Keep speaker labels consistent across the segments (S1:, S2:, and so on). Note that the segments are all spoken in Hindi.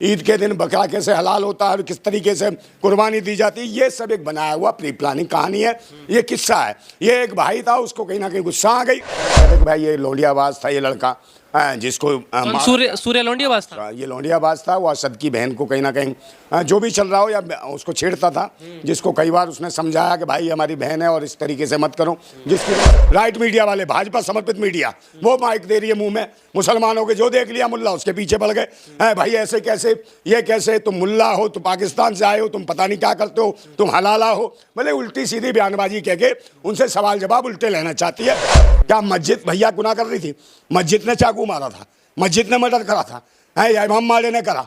S1: ईद के दिन बकरा कैसे हलाल होता है और किस तरीके से कुर्बानी दी जाती है, ये सब एक बनाया हुआ प्री प्लानिंग कहानी है। ये किस्सा है। ये एक भाई था, उसको कहीं ना कहीं गुस्सा आ गई, कहते कि भाई ये लोंडियाबाज था ये लड़का, जिसको
S2: सूर्य लोंडियाबाज था।
S1: ये लोंडियाबाज था। वो असद की बहन को कहीं ना कहीं जो भी चल रहा हो या उसको छेड़ता था, जिसको कई बार उसने समझाया कि भाई हमारी बहन है और इस तरीके से मत करो। जिसकी राइट मीडिया वाले, भाजपा समर्पित मीडिया, वो माइक दे रही है मुंह में, मुसलमानों के जो देख लिया मुल्ला उसके पीछे पड़ गए। भाई ऐसे कैसे, ये कैसे, तुम मुल्ला हो, तुम पाकिस्तान से आए हो, तुम पता नहीं क्या करते हो, तुम हलाला हो, भले उल्टी सीधी बयानबाजी कह के उनसे सवाल जवाब उल्टे लेना चाहती है। क्या मस्जिद भैया गुनाह कर रही थी? मस्जिद ने चाकू मारा था, मस्जिद ने मर्डर करा था, या इमाम माले ने करा,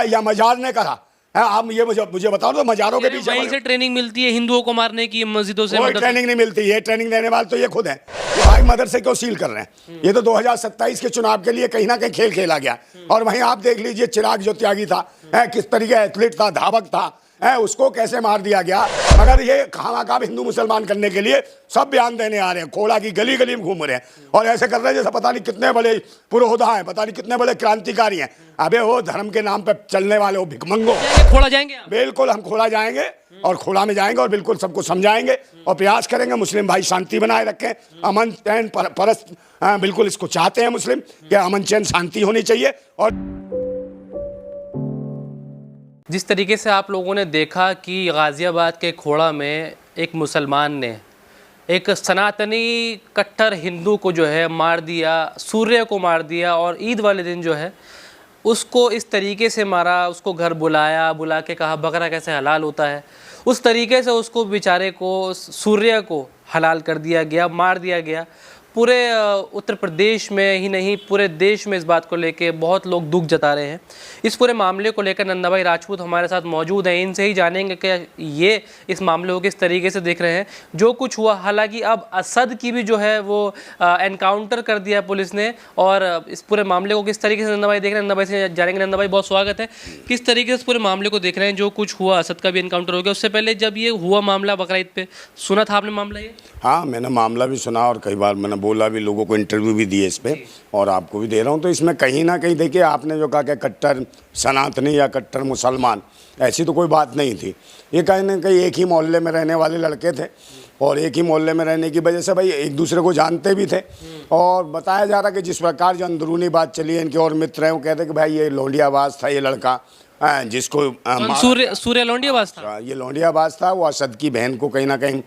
S1: या मजार ने करा? आप ये मुझे बताओ तो मजारों के पीछे
S2: वहीं से ट्रेनिंग मिलती है हिंदुओं को मारने की, मस्जिदों से?
S1: कोई ट्रेनिंग नहीं मिलती। ये ट्रेनिंग देने वाले तो ये खुद है। भाई मदरसे क्यों सील कर रहे हैं? ये तो 2027 के चुनाव के लिए कहीं ना कहीं खेल खेला गया। और वहीं आप देख लीजिए चिराग जो त्यागी था, किस तरीके एथलीट था, धावक था, उसको कैसे मार दिया गया। मगर ये खामा हिंदू मुसलमान करने के लिए सब बयान देने आ रहे हैं, खोला की गली गली में घूम रहे हैं और ऐसे कर रहे हैं जैसे पता नहीं कितने बड़े पुरोहिता हैं, पता नहीं कितने बड़े क्रांतिकारी हैं। अबे वो धर्म के नाम पे चलने वाले वो भिखमंगो।
S2: खोला जाएंगे?
S1: बिल्कुल हम खोला जाएंगे और खोला में जाएंगे और बिल्कुल सबको समझाएंगे और प्रयास करेंगे मुस्लिम भाई शांति बनाए रखें, अमन चैन परस्त, बिल्कुल इसको चाहते हैं मुस्लिम कि अमन चैन शांति होनी चाहिए। और
S2: जिस तरीके से आप लोगों ने देखा कि गाज़ियाबाद के खोड़ा में एक मुसलमान ने एक सनातनी कट्टर हिंदू को जो है मार दिया, सूर्य को मार दिया, और ईद वाले दिन जो है उसको इस तरीके से मारा, उसको घर बुला के कहा बकरा कैसे हलाल होता है, उस तरीके से उसको बेचारे को, सूर्य को हलाल कर दिया गया, मार दिया गया। पूरे उत्तर प्रदेश में ही नहीं पूरे देश में इस बात को लेके बहुत लोग दुख जता रहे हैं। इस पूरे मामले को लेकर नंदा भाई राजपूत हमारे साथ मौजूद हैं। इनसे ही जानेंगे कि ये इस मामले को किस तरीके से देख रहे हैं, जो कुछ हुआ। हालांकि अब असद की भी जो है वो एनकाउंटर कर दिया पुलिस ने, और इस पूरे मामले को किस तरीके से नंदा भाई देख रहे हैं, नंदा भाई से जानेंगे। नंदा भाई बहुत स्वागत है। किस तरीके से इस पूरे मामले को देख रहे हैं? जो कुछ हुआ, असद का भी एनकाउंटर हो गया, उससे पहले जब ये हुआ मामला बकरा ईद पे, सुना था आपने मामला ये?
S1: हाँ, मैंने मामला भी सुना और कई बार मैंने बोला भी, लोगों को इंटरव्यू भी दिए इस पे और आपको भी दे रहा हूँ। तो इसमें कहीं ना कहीं देखिए, आपने जो कहा कि कट्टर सनातनी या कट्टर मुसलमान, ऐसी तो कोई बात नहीं थी। ये कहीं ना कहीं एक ही मोहल्ले में रहने वाले लड़के थे और एक ही मोहल्ले में रहने की वजह से भाई एक दूसरे को जानते भी थे। और बताया जा रहा कि जिस प्रकार जो अंदरूनी बात चली है, इनके और मित्र हैं वो कहते कि भाई ये लोंडियाबाज था ये लड़का, जिसको
S2: सूर्य लोंडियाबाज था।
S1: ये लोंडियाबाज था। वो असद की बहन को कहीं ना कहीं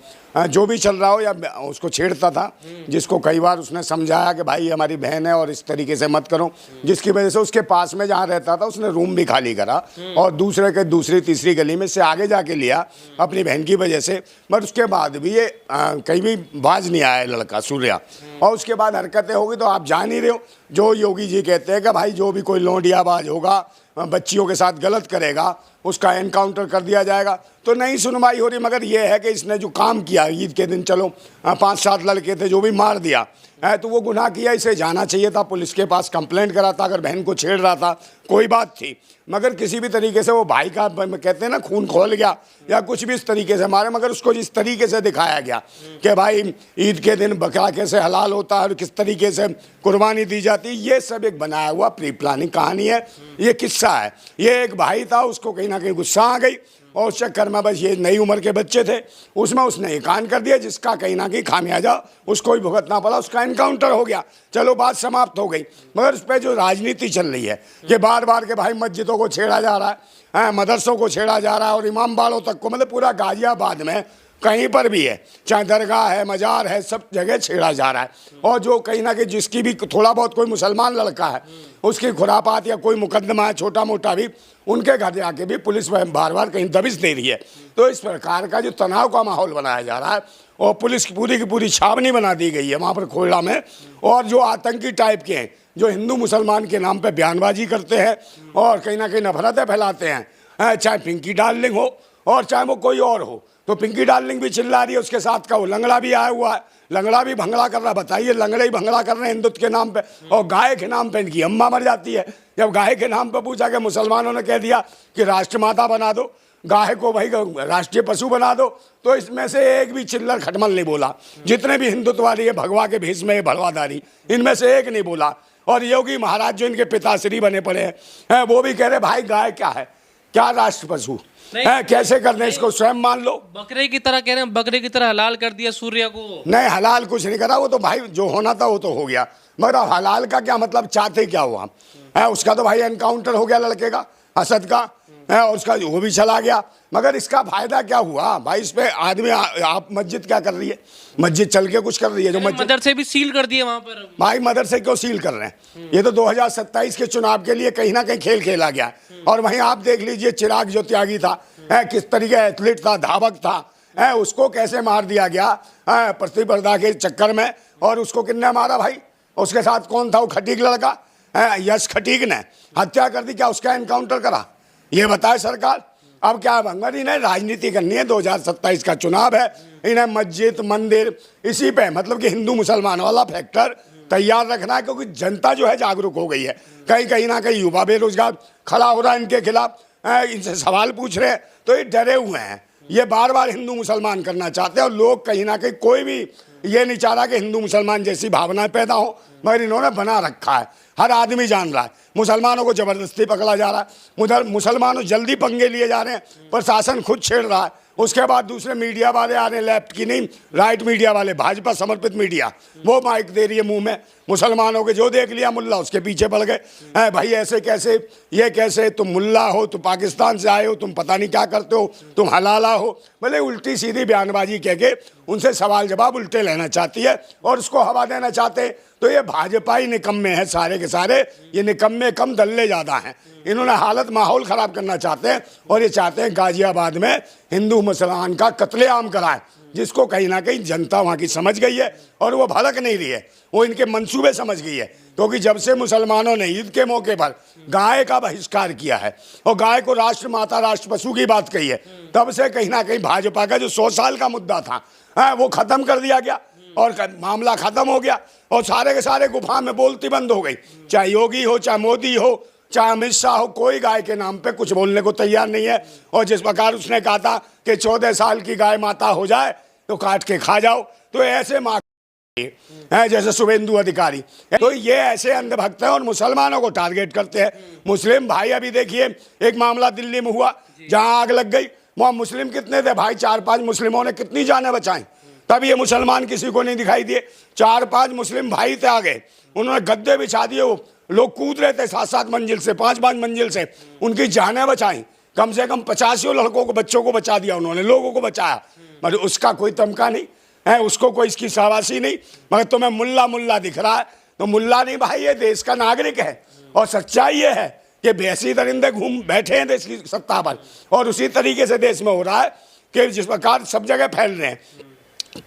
S1: जो भी चल रहा हो या उसको छेड़ता था, जिसको कई बार उसने समझाया कि भाई हमारी बहन है और इस तरीके से मत करो। जिसकी वजह से उसके पास में जहाँ रहता था उसने रूम भी खाली करा और दूसरी तीसरी गली में से आगे जाके लिया अपनी बहन की वजह से। बट उसके बाद भी ये कहीं भी बाज नहीं आया लड़का सूर्या। और उसके बाद हरकतें होगी तो आप जान ही रहे हो, जो योगी जी कहते हैं कि भाई जो भी कोई लोंडियाबाज होगा, बच्चियों के साथ गलत करेगा, उसका एनकाउंटर कर दिया जाएगा। तो नहीं सुनवाई हो रही। मगर ये है कि इसने जो काम किया ईद के दिन, चलो 5-7 लड़के थे जो भी मार दिया है, तो वो गुनाह किया। इसे जाना चाहिए था, पुलिस के पास कंप्लेंट करा था। अगर बहन को छेड़ रहा था कोई बात थी, मगर किसी भी तरीके से वो भाई का कहते हैं ना खून खोल गया या कुछ भी इस तरीके से मारे। मगर उसको जिस तरीके से दिखाया गया कि भाई ईद के दिन बकरा कैसे हलाल होता है और किस तरीके से कुर्बानी दी जाती है, ये सब एक बनाया हुआ प्री प्लानिंग कहानी है। ये किस्सा है। ये एक भाई था, उसको कहीं ना कहीं गुस्सा आ गई और उस चक्कर में, बस ये नई उम्र के बच्चे थे, उसमें उसने एक कांड कर दिया जिसका कहीं ना कहीं खामियाजा उसको ही भुगतना पड़ा। उसका एनकाउंटर हो गया, चलो बात समाप्त हो गई। मगर उस पर जो राजनीति चल रही है कि बार बार के भाई मस्जिदों को छेड़ा जा रहा है, मदरसों को छेड़ा जा रहा है और इमाम बाड़ों तक को, मतलब पूरा गाजियाबाद में कहीं पर भी है, चाहे दरगाह है, मजार है, सब जगह छेड़ा जा रहा है। और जो कहीं ना कहीं जिसकी भी थोड़ा बहुत कोई मुसलमान लड़का है, उसकी खुरापात या कोई मुकदमा है छोटा मोटा भी, उनके घर जाके भी पुलिस बार बार कहीं दबिश दे रही है। तो इस प्रकार का जो तनाव का माहौल बनाया जा रहा है और पुलिस की पूरी छावनी बना दी गई है वहाँ पर खोड़ा में। और जो आतंकी टाइप के हैं, जो हिंदू मुसलमान के नाम पर बयानबाजी करते हैं और कहीं ना कहीं नफरतें फैलाते हैं, चाहे पिंकी डार्लिंग हो और चाहे वो कोई और हो। तो पिंकी डार्लिंग भी चिल्ला रही है, उसके साथ का वो लंगड़ा भी आया हुआ है, लंगड़ा भी भंगड़ा कर रहा है। बताइए, लंगड़े ही भंगड़ा कर रहे हैं हिंदुत्व के नाम पे। और गाय के नाम पे इनकी अम्मा मर जाती है। जब गाय के नाम पे पूछा कि मुसलमानों ने कह दिया कि राष्ट्रमाता बना दो, गाय को भाई राष्ट्रीय पशु बना दो, तो इसमें से एक भी चिल्लर खटमल नहीं बोला। जितने भी हिंदुत्ववादी है भगवा के भेष में भड़वादारी, इनमें से एक नहीं बोला। और योगी महाराज जो इनके पिताश्री बने पड़े हैं, वो भी कह रहे भाई गाय क्या है, क्या राष्ट्र पशु है, कैसे करने इसको स्वयं मान लो।
S2: बकरे की तरह कह रहे हैं, बकरे की तरह हलाल कर दिया सूर्य को।
S1: नहीं, हलाल कुछ नहीं करा, वो तो भाई जो होना था वो तो हो गया, मगर हलाल का क्या मतलब, चाहते क्या हुआ है, उसका तो भाई एनकाउंटर हो गया लड़के का, असद का है, और उसका वो भी चला गया, मगर इसका फायदा क्या हुआ भाई, इस पे आदमी आप मस्जिद क्या कर रही है, मस्जिद चल के कुछ कर रही है, जो मस्जिद
S2: मदरसे भी सील कर दिए वहां पर।
S1: भाई मदरसे क्यों सील कर रहे हैं, ये तो 2027 के चुनाव के लिए कहीं ना कहीं खेल खेला गया, और वहीं आप देख लीजिए चिराग जो त्यागी था, किस तरीके एथलीट था, धावक था, उसको कैसे मार दिया गया प्रतिस्पर्धा के चक्कर में, और उसको किसने मारा भाई, उसके साथ कौन था, वो खटीक लड़का यश खटीक ने हत्या कर दी, क्या उसका एनकाउंटर करा, ये बताए सरकार। अब क्या मगर इन्हें राजनीति करनी है, 2027 का चुनाव है, इन्हें मस्जिद मंदिर इसी पे मतलब कि हिंदू मुसलमान वाला फैक्टर तैयार रखना है, क्योंकि जनता जो है जागरूक हो गई है, कहीं ना कहीं युवा बेरोजगार खड़ा हो रहा है इनके खिलाफ, इनसे सवाल पूछ रहे हैं, तो ये डरे हुए हैं, ये बार बार हिंदू मुसलमान करना चाहते हैं, और लोग कहीं ना कहीं कोई भी ये नहीं चाह रहा कि हिंदू मुसलमान जैसी भावनाएं पैदा हो, मगर इन्होंने बना रखा है, हर आदमी जान रहा है, मुसलमानों को जबरदस्ती पकड़ा जा रहा है, उधर मुसलमानों जल्दी पंगे लिए जा रहे हैं, प्रशासन खुद छेड़ रहा है, उसके बाद दूसरे मीडिया वाले आ रहे हैं, लेफ्ट की नहीं राइट मीडिया वाले, भाजपा समर्पित मीडिया, वो माइक दे रही है मुंह में, मुसलमानों के जो देख लिया मुल्ला उसके पीछे पड़ गए, भाई ऐसे कैसे, ये कैसे, तुम मुल्ला हो, तुम पाकिस्तान से आए हो, तुम पता नहीं क्या करते हो, तुम हलाला हो, भले उल्टी सीधी बयानबाजी कह के उनसे सवाल जवाब उल्टे लेना चाहती है और उसको हवा देना चाहते हैं। तो ये भाजपा ही निकम्मे हैं सारे के सारे, ये निकम्मे कम दल्ले ज़्यादा हैं, इन्होंने हालत माहौल ख़राब करना चाहते हैं, और ये चाहते हैं गाजियाबाद में हिंदू मुसलमान का कत्लेआम कराएं, जिसको कहीं ना कहीं जनता वहाँ की समझ गई है, और वो भड़क नहीं रही है, वो इनके मंसूबे समझ गई है, क्योंकि जब से मुसलमानों ने ईद के मौके पर गाय का बहिष्कार किया है और गाय को राष्ट्र माता राष्ट्र पशु की बात कही है, तब से कहीं ना कहीं भाजपा का जो 100 साल का मुद्दा था वो ख़त्म कर दिया गया और मामला ख़त्म हो गया, और सारे के सारे गुफा में बोलती बंद हो गई, चाहे योगी हो, चाहे मोदी हो, चाहे अमित शाह हो, कोई गाय के नाम पे कुछ बोलने को तैयार नहीं है। और जिस प्रकार उसने कहा था कि 14 साल की गाय माता हो जाए तो काट के खा जाओ, तो ऐसे माँ है जैसे शुभेंदु अधिकारी, तो ये ऐसे अंधभक्त हैं और मुसलमानों को टारगेट करते हैं। मुस्लिम भाई, अभी देखिए एक मामला दिल्ली में हुआ जहां आग लग गई, वहां मुस्लिम कितने थे भाई, 4-5 मुस्लिमों ने कितनी जानें बचाई, तब ये मुसलमान किसी को नहीं दिखाई दिए, 4-5 मुस्लिम भाई थे आगे, उन्होंने गद्दे बिछा दिए, वो लोग कूद रहे थे 7-7 मंजिल से, 5-5 मंजिल से, उनकी जानें बचाई, कम से कम 50 लड़कों को, बच्चों को बचा दिया उन्होंने, लोगों को बचाया, मगर उसका कोई तमका नहीं है, उसको कोई इसकी शाबाशी नहीं। मगर तुम्हें मुल्ला मुल्ला दिख रहा है, तो मुल्ला नहीं भाई, ये देश का नागरिक है, और सच्चाई ये है कि बेसी दरिंदे घूम बैठे हैं देश की सत्ता पर, और उसी तरीके से देश में हो रहा है कि जिस प्रकार सब जगह फैल रहे हैं,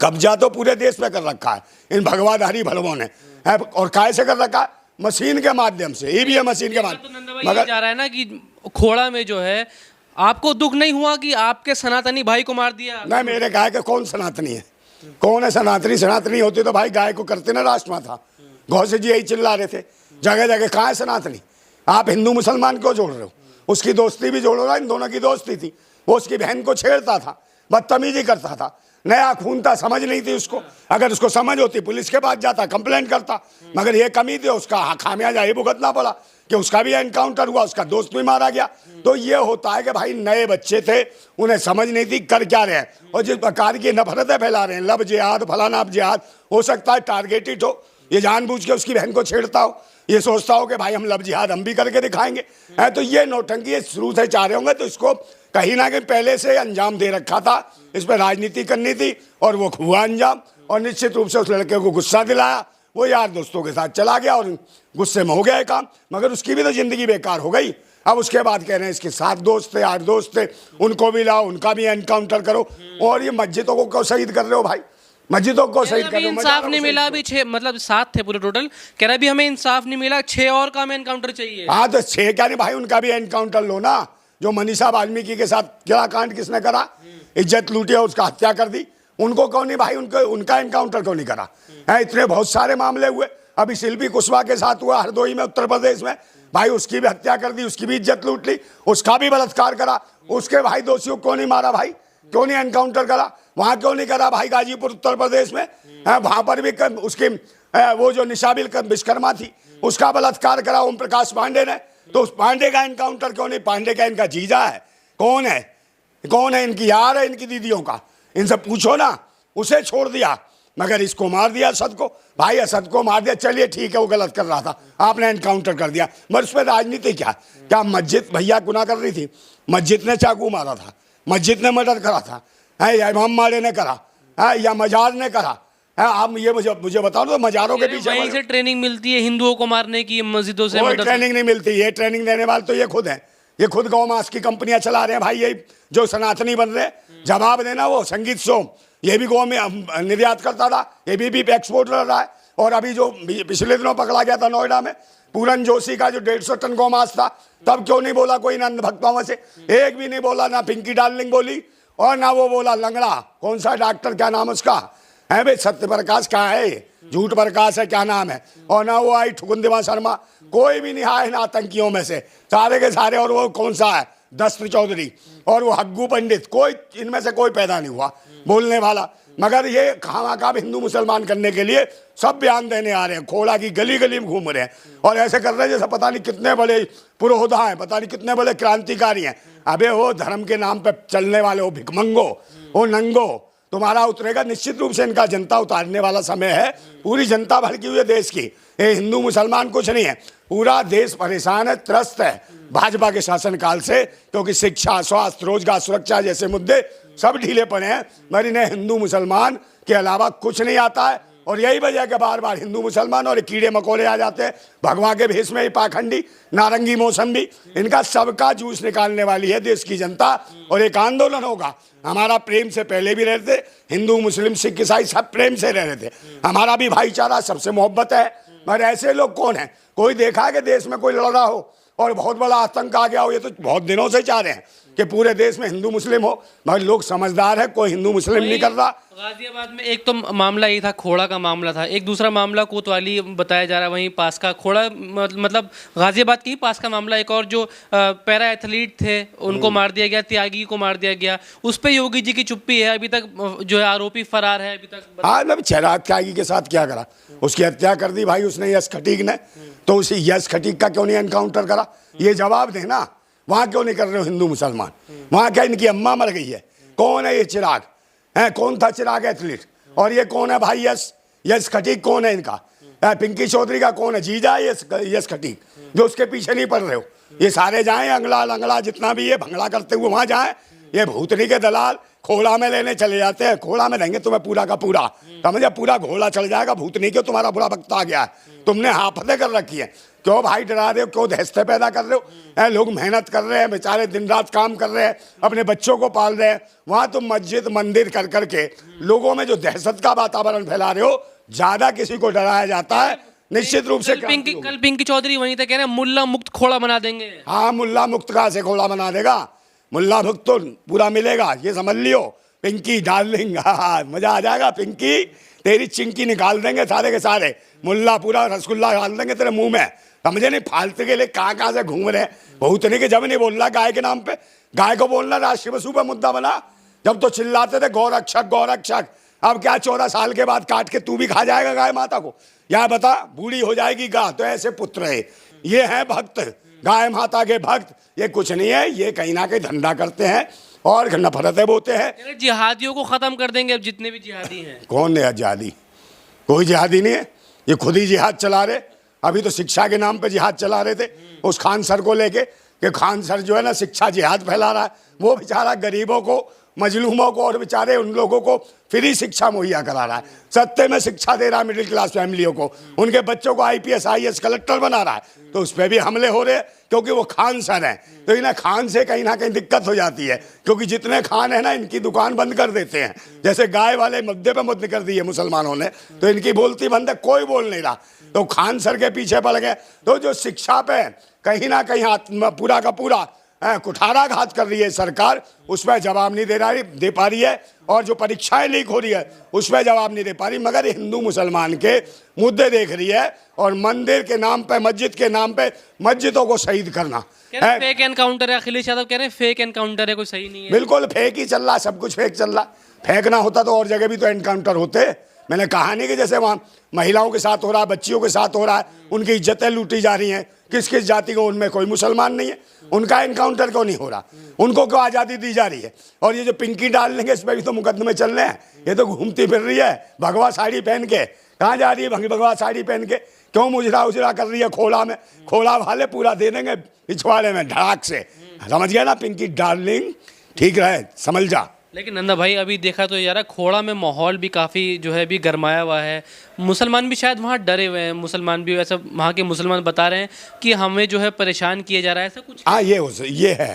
S1: कब्जा तो पूरे देश पे कर रखा है इन भगवाधारी भड़वों ने, है, और काय से कर रखा है, मशीन के माध्यम से, ईवीएम मशीन के माध्यम।
S2: मगर जा रहा है ना कि खोड़ा में जो है, आपको दुख नहीं हुआ कि आपके सनातनी भाई को मार दिया?
S1: नहीं, मेरे गाय का कौन सनातनी है, कौन है सनातनी? सनातनी होती तो भाई गाय को करते ना राष्ट्रमाता, गौ से जी यही चिल्ला रहे थे जगह जगह, कहाँ है सनातनी? आप हिंदू मुसलमान क्यों जोड़ रहे हो? उसकी दोस्ती भी जोड़ो ना, इन दोनों की दोस्ती थी, वो उसकी बहन को छेड़ता था, बदतमीजी करता था, नया खून था, समझ नहीं थी उसको, अगर उसको समझ होती पुलिस के पास जाता, कंप्लेंट करता, मगर ये कमी थी, उसका खामियाजा ये भुगतना पड़ा कि उसका भी एनकाउंटर हुआ, उसका दोस्त भी मारा गया। तो ये होता है कि भाई नए बच्चे थे, उन्हें समझ नहीं थी कर क्या रहे हैं, और जिस प्रकार की नफरतें फैला रहे हैं, लब जिहाद फलाना जिहाद, हो सकता है टारगेटेड हो, ये जानबूझ के उसकी बहन को छेड़ता हो, ये सोचता हो कि भाई हम लब जिहाद हम भी करके दिखाएंगे, है, तो ये नौटंकी शुरू से चाह रहे होंगे, तो इसको कहीं ना कहीं पहले से अंजाम दे रखा था, इस पर राजनीति करनी थी और वो हुआ अंजाम, और निश्चित रूप से उस लड़के को गुस्सा दिलाया, वो यार दोस्तों के साथ चला गया और गुस्से में हो गया काम, मगर उसकी भी तो जिंदगी बेकार हो गई। अब उसके बाद कह रहे हैं इसके 7 दोस्त थे 8 दोस्त थे, उनको भी लाओ, उनका भी एनकाउंटर करो, और ये मस्जिदों को क्यों शहीद कर रहे हो भाई, मस्जिदों को शहीद कर रहे हो?
S2: इंसाफ नहीं मिला, अभी 6 मतलब 7 थे पूरे टोटल, कह रहा अभी हमें इंसाफ नहीं मिला, 6 और का हमें एनकाउंटर चाहिए।
S1: हाँ तो 6 क्या नहीं भाई, उनका भी एनकाउंटर लो ना, जो मनीषा वाल्मीकि के साथ क्या कांड किसने करा, इज्जत लूटी और उसका हत्या कर दी, उनको कौन नहीं भाई, उनका एनकाउंटर क्यों नहीं करा है? इतने बहुत सारे मामले हुए, अभी शिल्पी कुशवाहा के साथ हुआ हरदोई में उत्तर प्रदेश में, भाई उसकी भी हत्या कर दी, उसकी भी इज्जत लूट ली, उसका भी बलात्कार करा, उसके भाई दोषियों को नहीं मारा भाई, क्यों नहीं एनकाउंटर करा? वहां क्यों नहीं करा भाई गाजीपुर उत्तर प्रदेश में? वहां पर भी उसकी वो जो निशाबिल विश्वकर्मा थी उसका बलात्कार करा ओम प्रकाश पांडे ने, तो उस पांडे का एनकाउंटर क्यों नहीं? पांडे का इनका जीजा है, कौन है? कौन है? इनकी यार है, इनकी दीदियों का, इनसे पूछो ना। उसे छोड़ दिया, मगर इसको मार दिया असद को। भाई असद को मार दिया, चलिए ठीक है, वो गलत कर रहा था, आपने एनकाउंटर कर दिया, मगर उसमें राजनीति क्या मस्जिद भैया गुनाह कर रही थी? मस्जिद ने चाकू मारा था, मस्जिद ने मर्डर करा था, है या इमाम माड़े ने करा है या मजार ने करा है? आप ये मुझे बताओ तो मजारों के पीछे
S2: वहीं से ट्रेनिंग मिलती है हिंदुओं को मारने की, मस्जिदों से?
S1: कोई ट्रेनिंग नहीं मिलती। ये ट्रेनिंग देने वाले तो ये खुद हैं, ये खुद गौ मांस की कंपनियां चला रहे हैं भाई, ये जो सनातनी बन रहे हैं। जवाब देना, वो संगीत सोम ये भी गौ में निर्यात करता था, ये भी एक्सपोर्ट कर रहा है। और अभी जो पिछले दिनों पकड़ा गया था नोएडा में, पूरन जोशी का जो 150 टन गौ मांस था, तब क्यों नहीं बोला कोई नंद भक्तों में से? एक भी नहीं बोला, ना पिंकी डार्लिंग बोली और ना वो बोला लंगड़ा, कौन सा डॉक्टर, क्या नाम उसका है भाई, सत्य प्रकाश का है, झूठ प्रकाश है, क्या नाम है, और ना वो आई ठुकुंदिमा शर्मा, कोई भी नहीं आए ना आतंकियों में से, सारे के सारे। और वो कौन सा है, दस्त चौधरी और वो हग्गू पंडित, कोई इनमें से कोई पैदा नहीं हुआ बोलने वाला। मगर ये खामखा हिंदू मुसलमान करने के लिए सब बयान देने आ रहे हैं, खोड़ा की गली गली में घूम रहे हैं और ऐसे कर रहे हैं जैसे पता नहीं कितने बड़े पुरोधा हैं, पता नहीं कितने बड़े क्रांतिकारी हैं। अबे वो धर्म के नाम पे चलने वाले, वो भिकमंगो, वो नंगो, तुम्हारा उतरेगा निश्चित रूप से। इनका जनता उतारने वाला समय है, पूरी जनता भड़की हुई है देश की। ये हिंदू मुसलमान कुछ नहीं है, पूरा देश परेशान है, त्रस्त है भाजपा के शासनकाल से, क्योंकि शिक्षा, स्वास्थ्य, रोजगार, सुरक्षा जैसे मुद्दे सब ढीले पड़े हैं। मगर इन्हें हिंदू मुसलमान के अलावा कुछ नहीं आता है और यही वजह के बार बार हिंदू मुसलमान और कीड़े मकोड़े आ जाते हैं भगवान के भेष में। ही पाखंडी नारंगी मौसम्बी, इनका सबका जूस निकालने वाली है देश की जनता और एक आंदोलन होगा। हमारा प्रेम से पहले भी रहते, हिंदू मुस्लिम सिख ईसाई सब प्रेम से रह रहे थे, हमारा भी भाईचारा, सबसे मोहब्बत है। मगर ऐसे लोग कौन है? कोई देखा है कि देश में कोई लड़ रहा हो और बहुत बड़ा आतंक आ गया हो? ये तो बहुत दिनों से चाह रहे हैं कि पूरे देश में हिंदू मुस्लिम हो, मगर लोग समझदार है, कोई हिंदू मुस्लिम नहीं कर रहा।
S2: गाजियाबाद में एक तो मामला ये था, खोड़ा का मामला था, एक दूसरा मामला कोतवाली बताया जा रहा है, वहीं पास का खोड़ा, मतलब गाजियाबाद की ही पास का मामला, एक और जो पैरा एथलीट थे उनको मार दिया गया, त्यागी को मार दिया गया, उस पर योगी जी की चुप्पी है अभी तक, जो है आरोपी फरार है अभी तक।
S1: हाँ, मतलब चिराग त्यागी के साथ क्या करा? उसकी हत्या कर दी भाई उसने, यश खटीक ने, तो उसी यश खटीक का क्यों नहीं एनकाउंटर करा? ये जवाब देना, वहां क्यों नहीं कर रहे हो हिंदू मुसलमान? वहां क्या इनकी अम्मा मर गई है? कौन है ये चिराग? है कौन था चिराग एथलीट? और ये कौन है भाई यश खटीक? कौन है इनका? पिंकी चौधरी का कौन है जीजा? यश खटीक, जो उसके पीछे नहीं पड़ रहे हो। ये सारे जाएं, अंगला लंगड़ा जितना भी ये भंगड़ा करते हुए वहां जाएं। ये भूतनी के दलाल खोड़ा में लेने चले जाते हैं, खोड़ा में देंगे तुम्हें पूरा का पूरा, समझे? पूरा घोड़ा चल जाएगा भूतनी के, तुम्हारा बुरा वक्त आ गया है, तुमने हाफते कर रखी है। क्यों भाई डरा रहे हो? क्यों दहशतें पैदा कर रहे हो? लोग मेहनत कर रहे हैं बेचारे, दिन रात काम कर रहे हैं, अपने बच्चों को पाल रहे हैं, वहां तुम मस्जिद मंदिर कर करके लोगों में जो दहशत का वातावरण फैला रहे हो। ज्यादा किसी को डराया जाता है निश्चित रूप से।
S2: कल पिंकी चौधरी वहीं तक कह रहे हैं मुल्ला मुक्त खोड़ा बना देंगे।
S1: हाँ, मुल्ला मुक्त कहाँ से खोड़ा बना देगा? मुल्ला मुक्त तो पूरा मिलेगा, ये समझ लियो। पिंकी डार्लिंग, हाँ मजा आ जाएगा। पिंकी तेरी चिंकी निकाल देंगे सारे के सारे, मुल्ला पूरा रसगुल्ला डाल देंगे तेरे मुंह में, समझे नहीं? फालतू के लिए कहाँ से घूम रहे हैं। बहुत नहीं कि जब नहीं बोल रहा गाय के नाम पे, गाय को बोलना राष्ट्रीय पशु पे मुद्दा बना। जब तो चिल्लाते थे गौरक्षक गौरक्षक, अब क्या 14 साल के बाद काट के तू भी खा जाएगा गाय माता को? या बता, बूढ़ी हो जाएगी गाय। तो ऐसे पुत्र है, ये है भक्त, गाय माता के भक्त। ये कुछ नहीं है, ये कहीं ना कहीं धंधा करते हैं और नफरतें बोते हैं।
S2: जिहादियों को खत्म कर देंगे अब जितने भी जिहादी हैं।
S1: कौन है जिहादी? कोई जिहादी नहीं है, ये खुद ही जिहाद चला रहे। अभी तो शिक्षा के नाम पे जिहाद चला रहे थे उस खान सर को लेके, कि खान सर जो है ना शिक्षा जिहाद फैला रहा है। वो बेचारा गरीबों को, मजलूमों को और बेचारे उन लोगों को फ्री शिक्षा मुहैया करा रहा है, सत्ते में शिक्षा दे रहा है मिडिल क्लास फैमिलियों को, उनके बच्चों को IPS IAS कलेक्टर बना रहा है। तो उस पर भी हमले हो रहे हैं क्योंकि वो खान सर हैं। तो इन्हें खान से कहीं ना कहीं दिक्कत हो जाती है, क्योंकि जितने खान है ना इनकी दुकान बंद कर देते हैं। जैसे गाय वाले मुद्दे पे मुद्दे कर दिए मुसलमानों ने, तो इनकी बोलती बंद है, कोई बोल नहीं रहा। तो खान सर के पीछे पड़ गए। तो जो शिक्षा पे कहीं ना कहीं पूरा का पूरा कुठाराघात कर रही है सरकार, उसमें जवाब नहीं दे पा रही है। और जो परीक्षाएं लीक हो रही है उसमें जवाब नहीं दे पा रही, मगर हिंदू मुसलमान के मुद्दे देख रही है। और मंदिर के नाम पे, मस्जिद के नाम पे मस्जिदों को शहीद करना
S2: फेक एनकाउंटर है। अखिलेश यादव कह रहे हैं फेक एनकाउंटर है, कोई सही नहीं है।
S1: बिल्कुल फेक ही चल रहा, सब कुछ फेक चल रहा। फेक ना होता तो और जगह भी तो एनकाउंटर होते, मैंने कहा नहीं कि जैसे वहाँ महिलाओं के साथ हो रहा है, बच्चियों के साथ हो रहा है, उनकी इज्जतें लूटी जा रही हैं, किस किस जाति को, उनमें कोई मुसलमान नहीं है, उनका एनकाउंटर क्यों नहीं हो रहा, उनको क्यों आज़ादी दी जा रही है। और ये जो पिंकी डाल लेंगे, इस पर भी तो मुकदमे चल रहे हैं। ये तो घूमती फिर रही है भगवा साड़ी पहन के, कहाँ जा रही है भगवा साड़ी पहन के, क्यों मुजरा उजरा कर रही है खोला में। खोला वाले पूरा दे देंगे पिछवाड़े में धड़ाक से, समझ गया ना पिंकी डार्लिंग, ठीक रहे, समझ जा।
S2: लेकिन नंदा भाई अभी देखा तो यार खोड़ा में माहौल भी काफ़ी जो है भी गरमाया हुआ है, मुसलमान भी शायद वहाँ डरे हुए हैं, मुसलमान भी वैसे वहाँ के मुसलमान बता रहे हैं कि हमें जो है परेशान किया जा रहा है, ऐसा कुछ।
S1: हाँ ये है,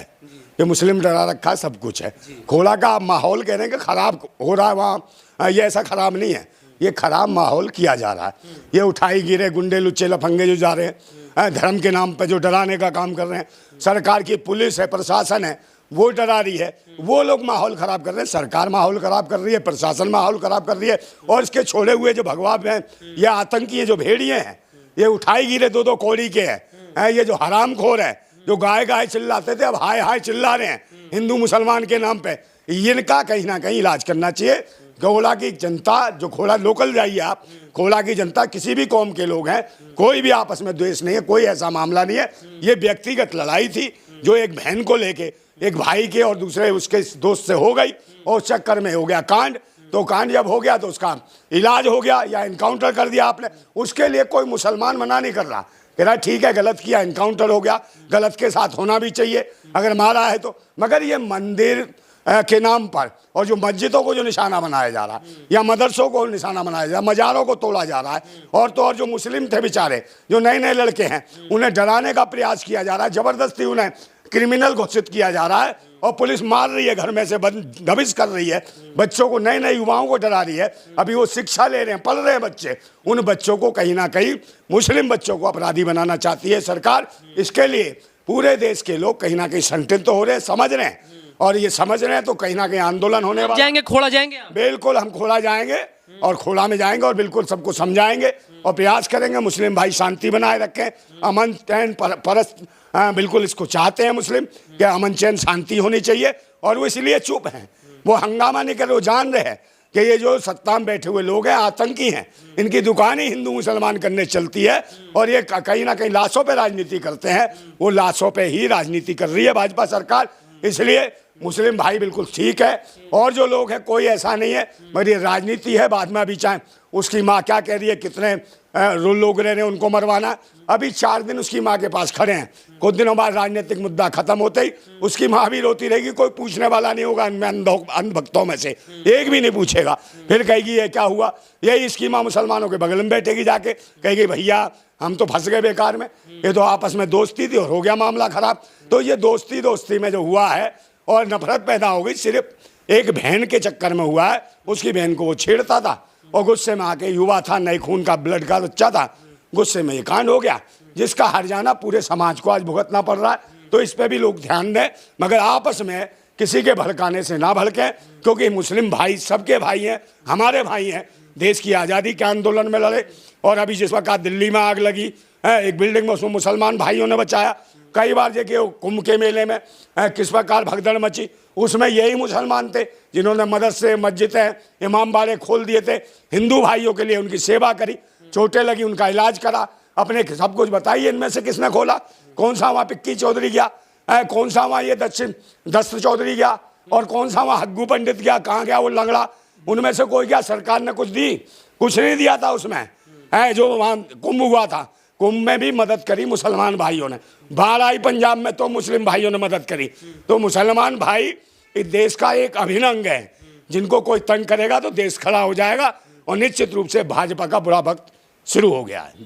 S1: ये मुस्लिम डरा रखा सब कुछ है। खोला का माहौल कह रहे हैं कि खराब हो रहा है वहाँ, ये ऐसा खराब नहीं है, ये खराब माहौल किया जा रहा है। ये उठाई गिरे गुंडे लुच्चे लफंगे जो जा रहे हैं धर्म के नाम पे, जो डराने का काम कर रहे हैं, सरकार की पुलिस है, प्रशासन है, वो डरा रही है, वो लोग माहौल खराब कर रहे हैं। सरकार माहौल खराब कर रही है, प्रशासन माहौल खराब कर रही है, और इसके छोड़े हुए जो भगवा हैं, ये आतंकी जो भेड़िए हैं, ये उठाई गिरे दो कौड़ी के हैं, ये जो हरामखोर है, जो गाय गाय चिल्लाते थे अब हाय हाय चिल्ला रहे हैं हिंदू मुसलमान के नाम पे, इनका कहीं ना कहीं इलाज करना चाहिए। खोला की जनता, जो खोला लोकल जाइए आप, खोला की जनता किसी भी कौम के लोग हैं, कोई भी आपस में द्वेष नहीं है, कोई ऐसा मामला नहीं है। ये व्यक्तिगत लड़ाई थी जो एक बहन को लेके, एक भाई के और दूसरे उसके दोस्त से हो गई, और उस चक्कर में हो गया कांड। तो कांड जब हो गया तो उसका इलाज हो गया या इनकाउंटर कर दिया आपने, उसके लिए कोई मुसलमान मना नहीं कर रहा, कह रहा ठीक है गलत किया, इनकाउंटर हो गया, गलत के साथ होना भी चाहिए अगर मारा है तो। मगर ये मंदिर के नाम पर और जो मस्जिदों को जो निशाना बनाया जा रहा है, या मदरसों को निशाना बनाया जा रहा है, मज़ारों को तोड़ा जा रहा है, और तो और जो मुस्लिम थे बेचारे, जो नए नए लड़के हैं, उन्हें डराने का प्रयास किया जा रहा है, ज़बरदस्ती उन्हें क्रिमिनल घोषित किया जा रहा है, और पुलिस मार रही है, घर में से दबिश कर रही है, बच्चों को, नए नए युवाओं को डरा रही है। अभी वो शिक्षा ले रहे हैं, पढ़ रहे हैं बच्चे, उन बच्चों को कहीं ना कहीं, मुस्लिम बच्चों को अपराधी बनाना चाहती है सरकार। इसके लिए पूरे देश के लोग कहीं ना कहीं संतुष्ट तो हो रहे हैं, समझ रहे हैं, और ये समझ रहे हैं तो कहीं ना कहीं आंदोलन होने वाला।
S2: जाएंगे खोड़ा जाएंगे आप?
S1: बिल्कुल हम खोड़ा जाएंगे, और खोड़ा में जाएंगे और बिल्कुल सबको समझाएंगे और प्रयास करेंगे मुस्लिम भाई शांति बनाए रखें, अमन चैन परस्त, बिल्कुल इसको चाहते हैं मुस्लिम कि अमन चैन शांति होनी चाहिए, और वो इसलिए चुप हैं, वो हंगामा नहीं कर रहे, वो जान रहे हैं कि ये जो सत्ता में बैठे हुए लोग हैं आतंकी हैं, इनकी दुकान ही हिंदू मुसलमान करने चलती है, और ये कहीं ना कहीं लाशों पे राजनीति करते हैं, वो लाशों पे ही राजनीति कर रही है भाजपा सरकार। इसलिए मुस्लिम भाई बिल्कुल ठीक है, और जो लोग हैं कोई ऐसा नहीं है, मगर ये राजनीति है। बाद में अभी चाहे उसकी माँ क्या कह रही है, कितने लोग रह रहे हैं उनको मरवाना, अभी 4 दिन उसकी माँ के पास खड़े हैं, कुछ दिनों बाद राजनीतिक मुद्दा खत्म होते ही उसकी माँ भी रोती रहेगी, कोई पूछने वाला नहीं होगा अंधभक्तों में से, एक भी नहीं पूछेगा। फिर कहेगी ये क्या हुआ, यही इसकी माँ मुसलमानों के बगल में बैठेगी जाके, कहेगी भैया हम तो फंस गए बेकार में, ये तो आपस में दोस्ती थी और हो गया मामला खराब। तो ये दोस्ती में जो हुआ है और नफरत पैदा हो गई, सिर्फ एक बहन के चक्कर में हुआ है। उसकी बहन को वो छेड़ता था और गुस्से में आके, युवा था, नए खून का ब्लड का बच्चा था, गुस्से में ये कांड हो गया, जिसका हर्जाना पूरे समाज को आज भुगतना पड़ रहा है। तो इस पे भी लोग ध्यान दें, मगर आपस में किसी के भड़काने से ना भड़कें, क्योंकि मुस्लिम भाई सबके भाई हैं, हमारे भाई हैं, देश की आज़ादी के आंदोलन में लड़े। और अभी जिस वक्त दिल्ली में आग लगी एक बिल्डिंग में, उसमें मुसलमान भाइयों ने बचाया। कई बार देखिए कुंभ के मेले में किस प्रकार भगदड़ मची, उसमें यही मुसलमान थे जिन्होंने मदरसे, मस्जिदें, इमाम बाड़े खोल दिए थे, हिंदू भाइयों के लिए उनकी सेवा करी, चोटें लगी उनका इलाज करा, अपने सब कुछ बताइए इनमें से किसने खोला, कौन सा वहाँ पिक्की चौधरी गया, कौन सा वहाँ ये दस्त चौधरी गया, और कौन सा वहाँ हग्गू पंडित गया, कहाँ गया वो लंगड़ा, उनमें से कोई गया? सरकार ने कुछ दी? कुछ नहीं दिया था उसमें। जो वहाँ कुंभ हुआ था, कुंभ में भी मदद करी मुसलमान भाइयों ने, बाढ़ आई पंजाब में तो मुस्लिम भाइयों ने मदद करी। तो मुसलमान भाई इस देश का एक अभिन्न अंग है, जिनको कोई तंग करेगा तो देश खड़ा हो जाएगा, और निश्चित रूप से भाजपा का बुरा वक्त शुरू हो गया है।